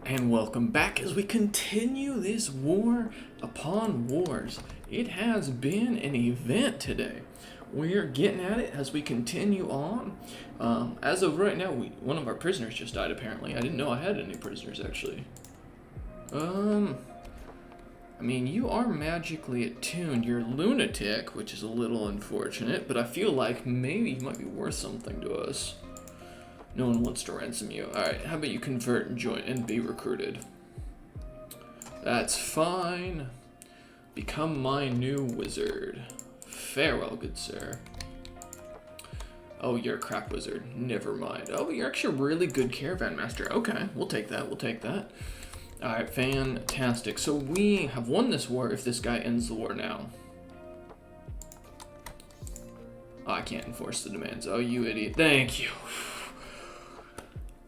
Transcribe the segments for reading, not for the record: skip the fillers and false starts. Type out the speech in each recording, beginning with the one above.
And welcome back as we continue this war upon wars. It has been an event today. We're getting at it as we continue on. As of right now, one of our prisoners just died apparently. I didn't know I had any prisoners actually. I mean, you are magically attuned. You're lunatic, which is a little unfortunate, but I feel like maybe you might be worth something to us. No one wants to ransom you. Alright, how about you convert and join and be recruited? That's fine. Become my new wizard. Farewell, good sir. Oh, you're a crap wizard. Never mind. Oh, you're actually a really good caravan master. Okay, we'll take that. We'll take that. Alright, fantastic. So we have won this war if this guy ends the war now. Oh, I can't enforce the demands. Oh, you idiot. Thank you.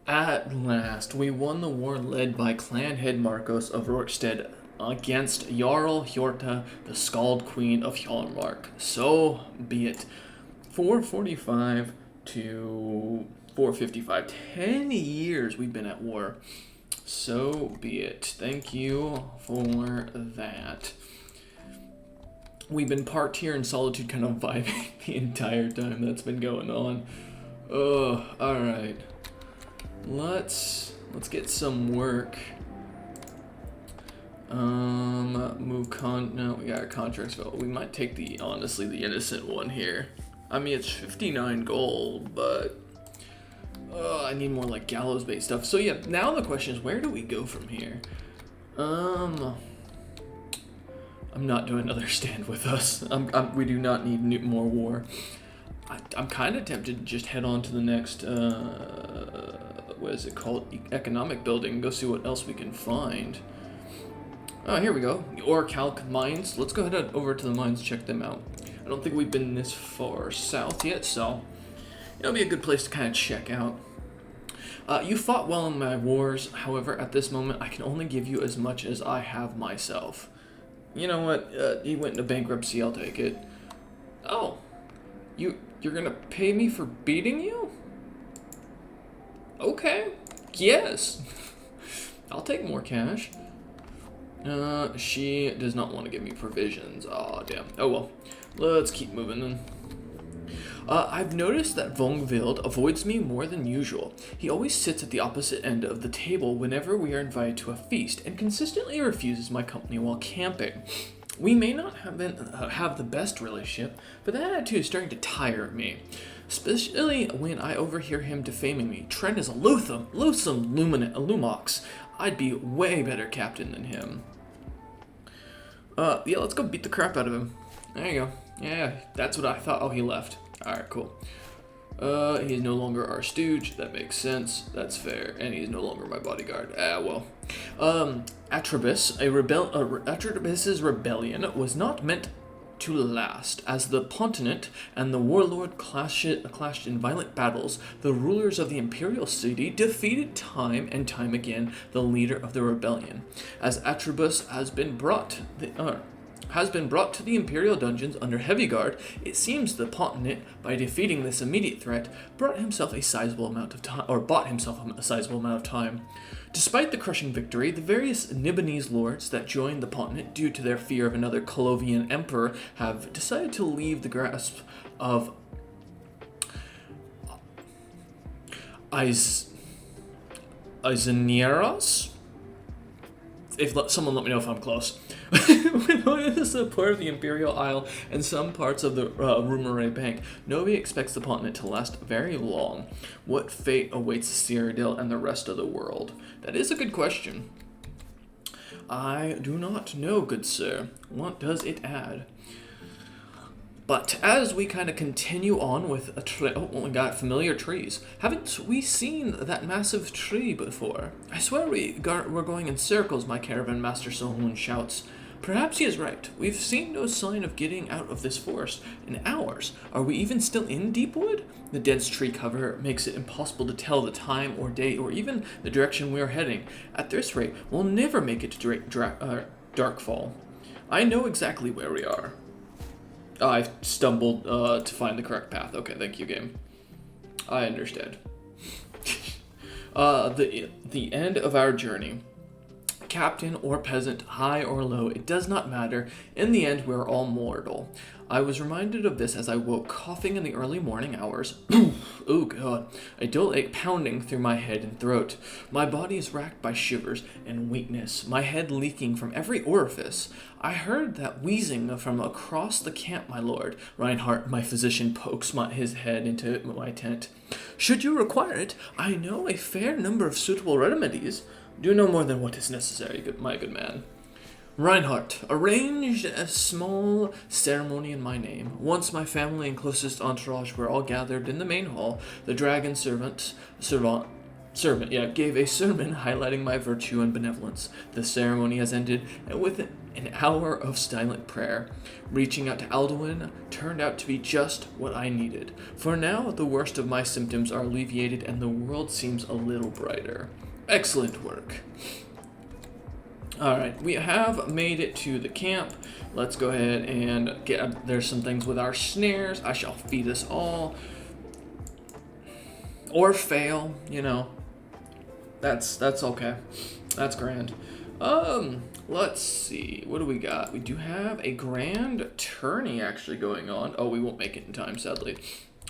At last, we won the war led by clan head Marcos of Rorkstead against Jarl Hjorta, the Scald Queen of Hjalmark. So be it. 445 to 455. 10 years we've been at war. So be it. Thank you for that. We've been parked here in solitude, kind of vibing the entire time that's been going on. Oh, alright. Let's get some work. No, we got our contracts. We might take honestly, the innocent one here. I mean, it's 59 gold, but I need more like gallows-based stuff. So yeah, now the question is, where do we go from here? I'm not doing another stand with us. We do not need more war. I'm kind of tempted to just head on to the next, what is it called? Economic building. Go see what else we can find. Oh, here we go. The Orichalc mines. Let's go ahead over to the mines, check them out. I don't think we've been this far south yet, so it'll be a good place to kind of check out. You fought well in my wars. However, at this moment, I can only give you as much as I have myself. You know what? He went into bankruptcy. I'll take it. Oh, you're gonna pay me for beating you? Okay. Yes. I'll take more cash. She does not want to give me provisions. Aw, damn. Oh well. Let's keep moving then. I've noticed that Vongvild avoids me more than usual. He always sits at the opposite end of the table whenever we are invited to a feast, and consistently refuses my company while camping. We may not have the best relationship, but that attitude is starting to tire me. Especially when I overhear him defaming me. Tren is a loathsome Lumox. I'd be way better captain than him. Yeah, let's go beat the crap out of him. There you go. Yeah, that's what I thought. Oh, he left. Alright, cool. He's no longer our stooge. That makes sense. That's fair. And he's no longer my bodyguard. Well. Atrebus's rebellion was not meant to last. As the Pontinent and the Warlord clashed in violent battles, the rulers of the Imperial City defeated time and time again the leader of the rebellion. As Atrebus has been brought to the Imperial dungeons under heavy guard, it seems the Pontinent, by defeating this immediate threat, bought himself a sizable amount of time. Despite the crushing victory, the various Nibonese lords that joined the Pontinent due to their fear of another Colovian emperor have decided to leave the grasp of Izanieros? Someone let me know if I'm close. With the support of the Imperial Isle and some parts of the Rumore Bank, nobody expects the Pontinent to last very long. What fate awaits Cyrodiil and the rest of the world? That is a good question. I do not know, good sir. What does it add? But as we kind of continue on with we got familiar trees. Haven't we seen that massive tree before? I swear we're going in circles, my caravan master Sahun shouts. Perhaps he is right. We've seen no sign of getting out of this forest in hours. Are we even still in Deepwood? The dense tree cover makes it impossible to tell the time or day or even the direction we are heading. At this rate, we'll never make it to Darkfall. I know exactly where we are. I've stumbled to find the correct path. Okay, thank you, game. I understand. The end of our journey. Captain or peasant, high or low, it does not matter. In the end, we're all mortal. I was reminded of this as I woke, coughing in the early morning hours. Oh god, a dull ache pounding through my head and throat. My body is racked by shivers and weakness, my head leaking from every orifice. I heard that wheezing from across the camp, my lord. Reinhardt, my physician, pokes his head into my tent. Should you require it, I know a fair number of suitable remedies. Do no more than what is necessary, my good man. Reinhardt arranged a small ceremony in my name. Once my family and closest entourage were all gathered in the main hall, the dragon servant gave a sermon highlighting my virtue and benevolence. The ceremony has ended, and with an hour of silent prayer, reaching out to Alduin turned out to be just what I needed. For now, the worst of my symptoms are alleviated, and the world seems a little brighter. Excellent work. Alright, we have made it to the camp. Let's go ahead and there's some things with our snares. I shall feed us all. Or fail, you know. That's okay. That's grand. Let's see. What do we got? We do have a grand tourney actually going on. Oh, we won't make it in time, sadly.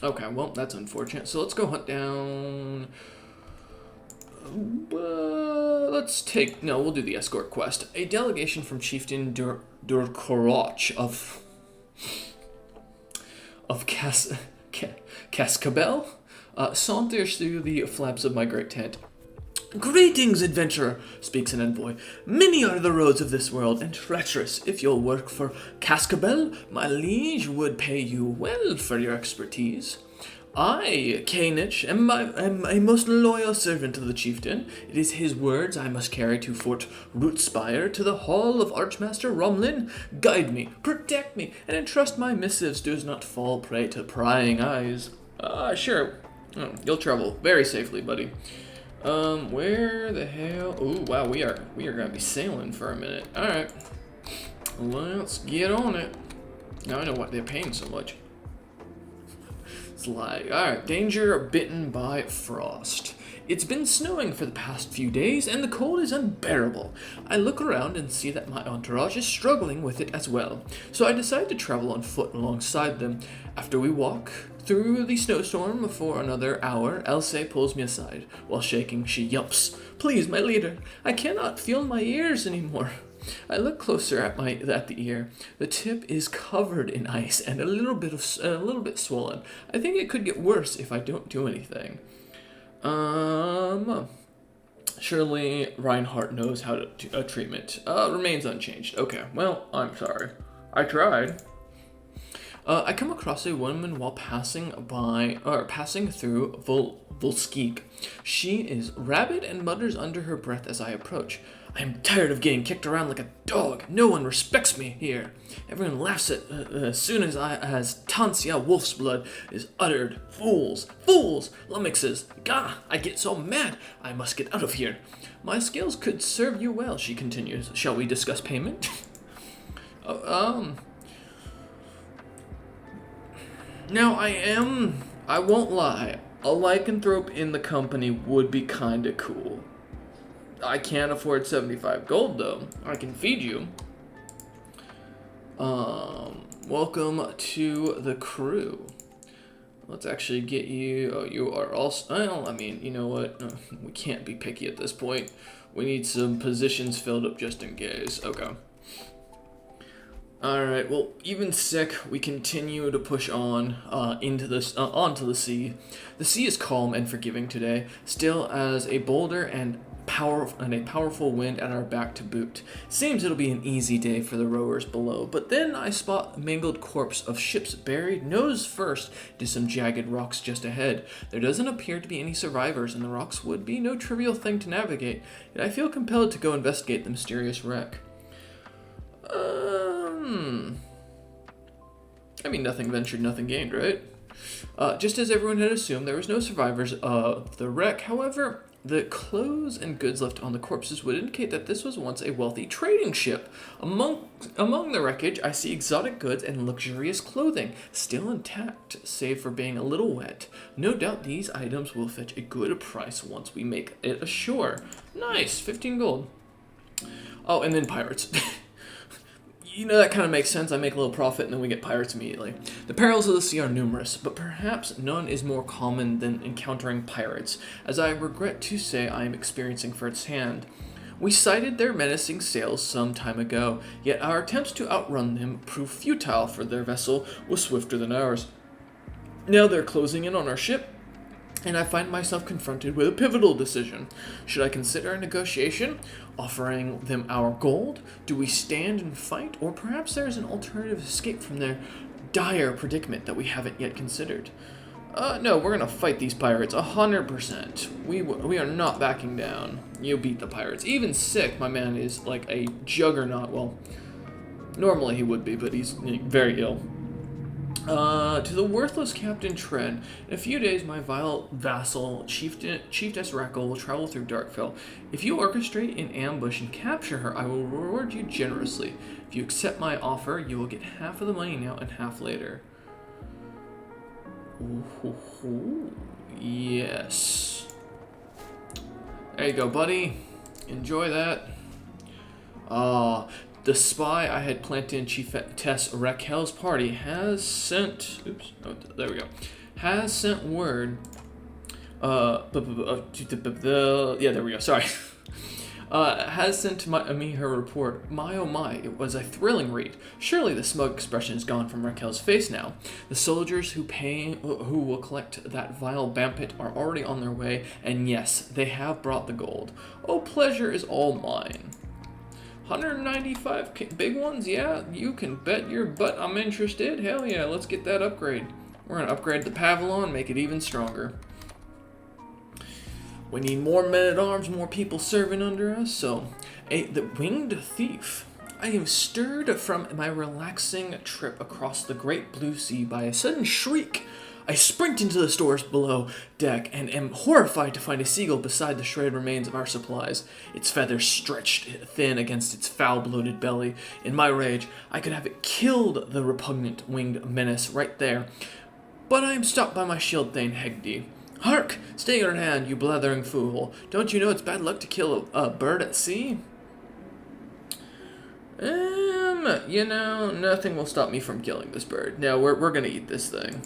Okay, well, that's unfortunate. So let's go hunt down... we'll do the escort quest. A delegation from Chieftain Durkoroch of Cascabel saunters through the flaps of my great tent. Greetings, adventurer, speaks an envoy. Many are the roads of this world, and treacherous. If you'll work for Cascabel, my liege would pay you well for your expertise. I, Kanich, am a most loyal servant of the chieftain. It is his words I must carry to Fort Rootspire, to the hall of Archmaster Romlin. Guide me, protect me, and entrust my missives does not fall prey to prying eyes. Sure. Oh, you'll travel very safely, buddy. Where the hell? Oh, wow, we are gonna be sailing for a minute. All right, let's get on it. Now I know why they're paying so much. Alright, danger bitten by frost. It's been snowing for the past few days, and the cold is unbearable. I look around and see that my entourage is struggling with it as well, so I decide to travel on foot alongside them. After we walk through the snowstorm for another hour, Elsa pulls me aside. While shaking, she yelps, "Please, my leader, I cannot feel my ears anymore." I look closer at the ear. The tip is covered in ice and a little bit swollen. I think it could get worse if I don't do anything. Surely Reinhardt knows how to treatment. Remains unchanged. Okay, well, I'm sorry. I tried. I come across a woman while passing through Volskeek. She is rabid and mutters under her breath as I approach. I am tired of getting kicked around like a dog. No one respects me here. Everyone laughs as soon as Tansia Wolf's blood is uttered. Fools! Fools! Lummoxes! Gah! I get so mad. I must get out of here. My skills could serve you well, she continues. Shall we discuss payment? Now I won't lie, a lycanthrope in the company would be kinda cool. I can't afford 75 gold though. I can feed you. Welcome to the crew. Let's actually get you. Oh, you are also. Well, I mean, you know what? We can't be picky at this point. We need some positions filled up just in case. Okay. Alright, well, even sick, we continue to push on onto the sea. The sea is calm and forgiving today, still as a boulder and a powerful wind at our back to boot. Seems it'll be an easy day for the rowers below, but then I spot a mangled corpse of ships buried nose first into some jagged rocks just ahead. There doesn't appear to be any survivors, and the rocks would be no trivial thing to navigate, yet I feel compelled to go investigate the mysterious wreck. I mean, nothing ventured, nothing gained, right? Just as everyone had assumed, there was no survivors of the wreck. However, The clothes and goods left on the corpses would indicate that this was once a wealthy trading ship. Among the wreckage, I see exotic goods and luxurious clothing, still intact, save for being a little wet. No doubt these items will fetch a good price once we make it ashore. Nice, 15 gold. Oh, and then pirates. You know, that kind of makes sense. I make a little profit and then we get pirates immediately. The perils of the sea are numerous, but perhaps none is more common than encountering pirates, as I regret to say I am experiencing firsthand. We sighted their menacing sails some time ago, yet our attempts to outrun them proved futile, for their vessel was swifter than ours. Now they're closing in on our ship, and I find myself confronted with a pivotal decision. Should I consider a negotiation, offering them our gold? Do we stand and fight? Or perhaps there is an alternative escape from their dire predicament that we haven't yet considered? No, we're gonna fight these pirates, 100%. We are not backing down. You beat the pirates. Even sick, my man is like a juggernaut. Well, normally he would be, but he's very ill. To the worthless Captain Tren, in a few days my vile vassal, Chiefess Rackle, will travel through Darkfell. If you orchestrate an ambush and capture her, I will reward you generously. If you accept my offer, you will get half of the money now and half later. Ooh, yes. There you go, buddy. Enjoy that. The spy I had planted in Chiefess Raquel's party has sent... Oops. Oh, there we go. Has sent word... yeah, there we go. Sorry. Has sent me her report. My oh my, it was a thrilling read. Surely the smug expression is gone from Raquel's face now. The soldiers who will collect that vile bampit are already on their way, and yes, they have brought the gold. Oh, pleasure is all mine. 195 big ones? Yeah, you can bet your butt I'm interested. Hell yeah, let's get that upgrade. We're going to upgrade the Pavilion, make it even stronger. We need more men-at-arms, more people serving under us, so... the Winged Thief. I am stirred from my relaxing trip across the great blue sea by a sudden shriek. I sprint into the stores below deck and am horrified to find a seagull beside the shredded remains of our supplies, its feathers stretched thin against its foul bloated belly. In my rage, I could have it killed the repugnant winged menace right there, but I am stopped by my shield thane Hegdi. Hark! Stay your hand, you blethering fool. Don't you know it's bad luck to kill a bird at sea? You know, nothing will stop me from killing this bird. Now, we're gonna eat this thing.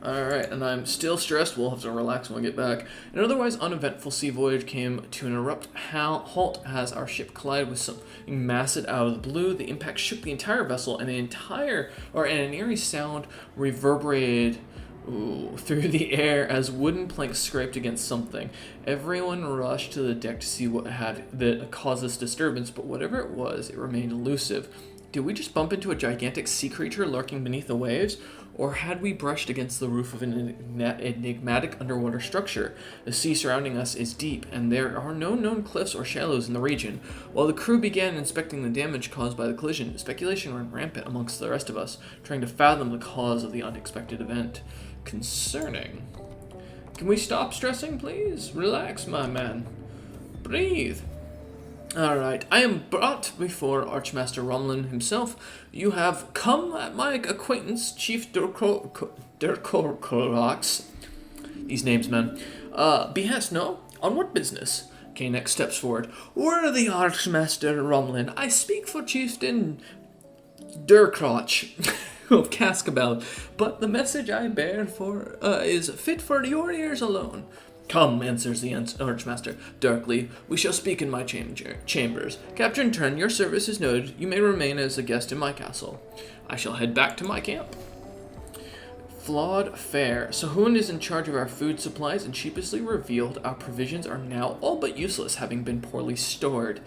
Alright, and I'm still stressed. We'll have to relax when we get back. An otherwise uneventful sea voyage came to an abrupt halt as our ship collided with something massive out of the blue. The impact shook the entire vessel, and an eerie sound reverberated through the air as wooden planks scraped against something. Everyone rushed to the deck to see what had caused this disturbance, but whatever it was, it remained elusive. Did we just bump into a gigantic sea creature lurking beneath the waves? Or had we brushed against the roof of an enigmatic underwater structure? The sea surrounding us is deep, and there are no known cliffs or shallows in the region. While the crew began inspecting the damage caused by the collision, speculation ran rampant amongst the rest of us, trying to fathom the cause of the unexpected event. Concerning. Can we stop stressing, please? Relax, my man. Breathe. Alright, I am brought before Archmaster Romlin himself. You have come at my acquaintance, Chief Durkorox. These names, man. Behest, no? On what business? Okay, next steps forward. Worthy Archmaster Romlin, I speak for Chieftain Durkrotch of Cascabel, but the message I bear for is fit for your ears alone. Come, answers the Archmaster darkly. We shall speak in my chambers. Captain Tren, your service is noted. You may remain as a guest in my castle. I shall head back to my camp. Flawed fare. Sahun is in charge of our food supplies and sheepishly revealed our provisions are now all but useless, having been poorly stored.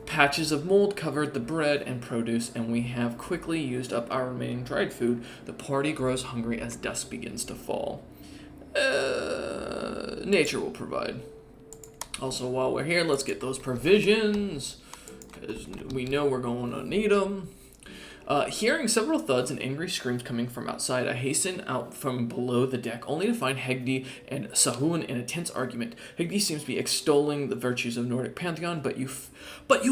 Patches of mold covered the bread and produce, and we have quickly used up our remaining dried food. The party grows hungry as dusk begins to fall. Nature will provide. Also, while we're here, let's get those provisions, because we know we're going to need them. Hearing several thuds and angry screams coming from outside, I hasten out from below the deck, only to find Hegdi and Sahun in a tense argument. Hegdi seems to be extolling the virtues of Nordic pantheon, but you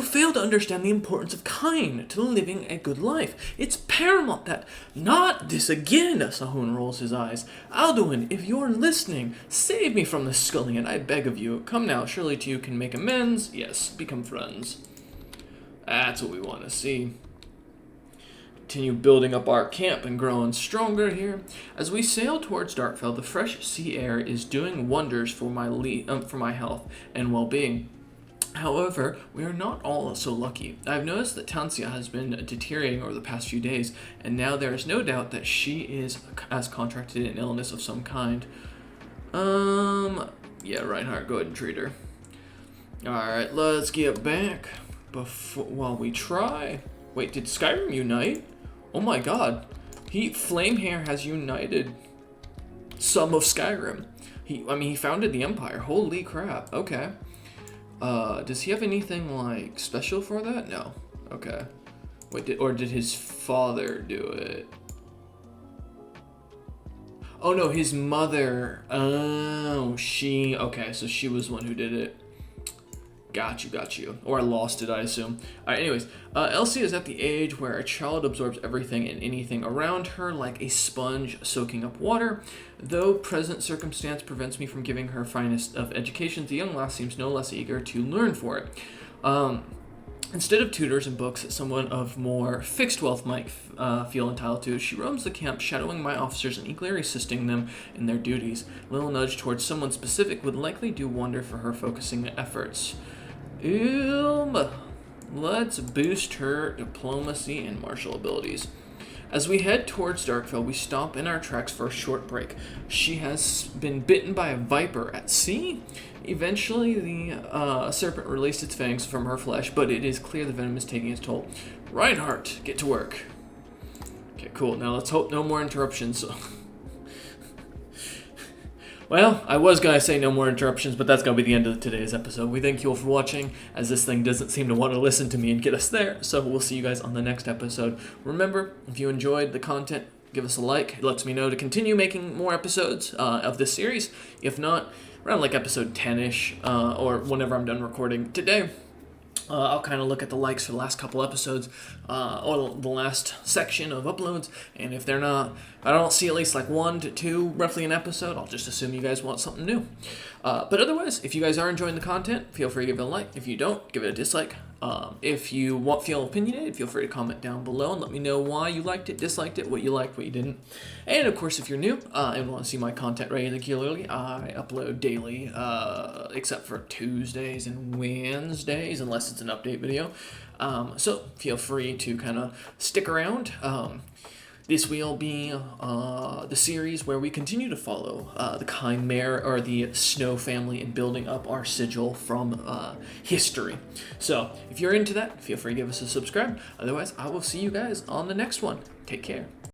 fail to understand the importance of kind to living a good life. It's paramount that... Not this again, Sahun rolls his eyes. Alduin, if you're listening, save me from the scullion, I beg of you. Come now, surely two can make amends. Yes, become friends. That's what we want to see. Continue building up our camp and growing stronger here. As we sail towards Darkfell, the fresh sea air is doing wonders for my health and well-being. However, we are not all so lucky. I've noticed that Tansia has been deteriorating over the past few days, and now there is no doubt that she has contracted an illness of some kind. Yeah, Reinhardt, go ahead and treat her. Alright, let's get back while we try. Wait, did Skyrim unite? Oh my god. Flamehair has united some of Skyrim. He founded the Empire. Holy crap. Okay. Does he have anything, like, special for that? No. Okay. Wait, did his father do it? Oh, no, his mother. Oh, okay, so she was the one who did it. Got you. Or I lost it, I assume. Alright, anyways. Elsie is at the age where a child absorbs everything and anything around her like a sponge soaking up water. Though present circumstance prevents me from giving her finest of education, the young lass seems no less eager to learn for it. Instead of tutors and books that someone of more fixed wealth might feel entitled to, she roams the camp shadowing my officers and eagerly assisting them in their duties. A little nudge towards someone specific would likely do wonder for her focusing efforts. Let's boost her diplomacy and martial abilities. As we head towards Darkfell, we stop in our tracks for a short break. She has been bitten by a viper at sea. Eventually, the serpent released its fangs from her flesh, but it is clear the venom is taking its toll. Reinhardt, get to work. Okay, cool. Now let's hope no more interruptions. Well, I was going to say no more interruptions, but that's going to be the end of today's episode. We thank you all for watching, as this thing doesn't seem to want to listen to me and get us there, so we'll see you guys on the next episode. Remember, if you enjoyed the content, give us a like. It lets me know to continue making more episodes of this series. If not, around like episode 10-ish, or whenever I'm done recording today, I'll kind of look at the likes for the last couple episodes, or the last section of uploads, and if I don't see at least like 1 to 2 roughly an episode, I'll just assume you guys want something new. But otherwise, if you guys are enjoying the content, feel free to give it a like. If you don't, give it a dislike. If you feel opinionated, feel free to comment down below and let me know why you liked it, disliked it, what you liked, what you didn't. And of course, if you're new and want to see my content regularly, I upload daily, except for Tuesdays and Wednesdays, unless it's an update video. So feel free to kind of stick around. This will be the series where we continue to follow the Chimera, or the Snow family, in building up our sigil from history. So if you're into that, feel free to give us a subscribe. Otherwise, I will see you guys on the next one. Take care.